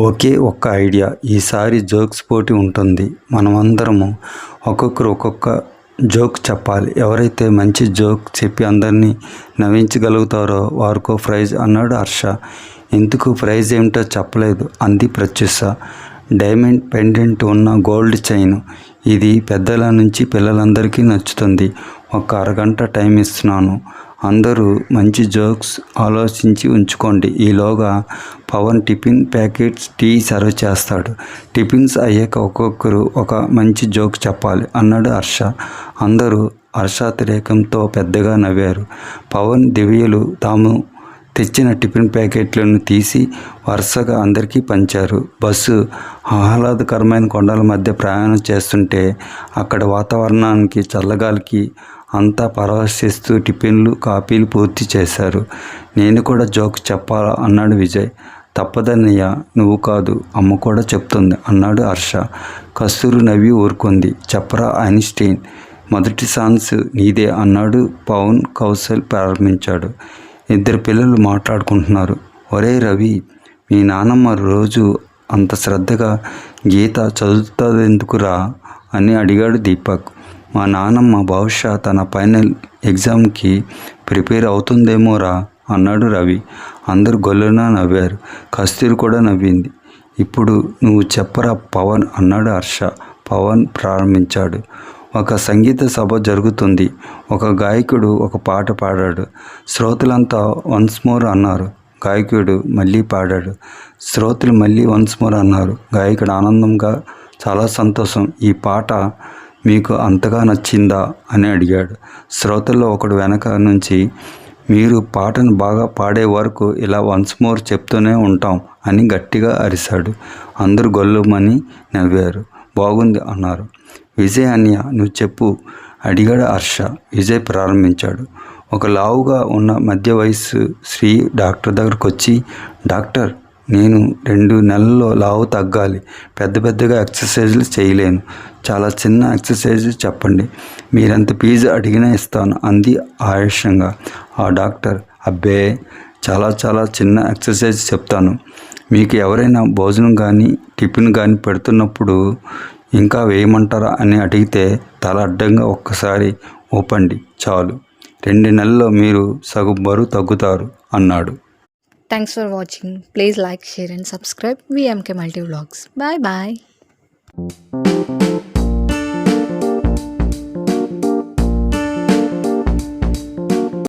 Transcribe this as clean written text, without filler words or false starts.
ఒకే ఒక్క ఐడియా. ఈసారి జోక్స్ పోటీ ఉంటుంది. మనమందరము ఒక్కొక్కరు ఒక్కొక్క జోక్ చెప్పాలి. ఎవరైతే మంచి జోక్ చెప్పి అందరినీ నవ్వించగలుగుతారో వారికో ప్రైజ్ అన్నాడు హర్ష. ఎందుకు ప్రైజ్ ఏమిటో చెప్పలేదు అంది ప్రత్యుష. డైమండ్ పెండెంట్ ఉన్న గోల్డ్ చైన్. ఇది పెద్దల నుంచి పిల్లలందరికీ నచ్చుతుంది. ఒక అరగంట టైం ఇస్తున్నాను. అందరూ మంచి జోక్స్ ఆలోచించి ఉంచుకోండి. ఈలోగా Pavan tiffin packets tea serve చేస్తాడు. టిఫిన్స్ అయ్యాక ఒక్కొక్కరు ఒక మంచి జోక్ చెప్పాలి అన్నాడు హర్ష. అందరూ హర్షాతిరేకంతో పెద్దగా నవ్వారు. పవన్ దివ్యలు తాము తెచ్చిన టిఫిన్ ప్యాకెట్లను తీసి వరుసగా అందరికీ పంచారు. బస్సు ఆహ్లాదకరమైన కొండల మధ్య ప్రయాణం చేస్తుంటే అక్కడ వాతావరణానికి చల్లగాలికి అంతా పరవశిస్తూ టిఫిన్లు కాఫీలు పూర్తి చేశారు. నేను కూడా జోక్ చెప్పాలా అన్నాడు విజయ్. తప్పదన్నయ్య, నువ్వు కాదు అమ్మ కూడా చెప్తుంది అన్నాడు హర్ష. కస్తూరి నవ్వి ఊరుకుంది. చెప్పరా ఐన్స్టీన్, మొదటి ఛాన్స్ నీదే అన్నాడు పవన్. కౌశల్ ప్రారంభించాడు. ఇద్దరు పిల్లలు మాట్లాడుకుంటున్నారు. ఒరే రవి, మీ నాన్నమ్మ రోజు అంత శ్రద్ధగా గీత చదువుతుందెందుకురా అని అడిగాడు దీపక్. మా నాన్నమ్మ బహుశా తన ఫైనల్ ఎగ్జామ్కి ప్రిపేర్ అవుతుందేమోరా అన్నాడు రవి. అందరూ గొల్లున నవ్వారు. కస్తూరి కూడా నవ్వింది. ఇప్పుడు నువ్వు చెప్పరా పవన్ అన్నాడు హర్ష. పవన్ ప్రారంభించాడు. ఒక సంగీత సభ జరుగుతుంది. ఒక గాయకుడు ఒక పాట పాడాడు. శ్రోతలంతా వన్స్ మోర్ అన్నారు. గాయకుడు మళ్ళీ పాడాడు. శ్రోతలు మళ్ళీ వన్స్ మోర్ అన్నారు. గాయకుడు ఆనందంగా, చాలా సంతోషం, ఈ పాట మీకు అంతగా నచ్చిందా అని అడిగాడు. శ్రోతల్లో ఒకడు వెనక నుంచి, మీరు పాటను బాగా పాడే వరకు ఇలా వన్స్ మోర్ చెప్తూనే ఉంటాం అని గట్టిగా అరిశాడు. అందరూ గొల్లుమని నవ్వారు. బాగుంది అన్నారు. విజయ్ అన్నయ్య, నువ్వు చెప్పు అడిగాడు హర్ష. విజయ్ ప్రారంభించాడు. ఒక లావుగా ఉన్న మధ్య వయస్సు స్త్రీ డాక్టర్ దగ్గరకు వచ్చి, డాక్టర్, నేను 2 నెలల్లో లావు తగ్గాలి. పెద్దగా ఎక్సర్సైజులు చేయలేను. చాలా చిన్న ఎక్సర్సైజ్ చెప్పండి. మీరెంత ఫీజు అడిగినా ఇస్తాను అంది ఆవేశంగా. ఆ డాక్టర్, అబ్బే, చాలా చిన్న ఎక్సర్సైజ్ చెప్తాను. మీకు ఎవరైనా భోజనం కానీ టిఫిన్ కానీ పెడుతున్నప్పుడు ఇంకా వేయమంటారా అని అడిగితే తల అడ్డంగా ఒక్కసారి ఊపండి చాలు. 2 నెలల్లో మీరు సగం బరువు తగ్గుతారు అన్నాడు. Thanks for watching. Please like, share and subscribe VMK Multi Vlogs. Bye bye.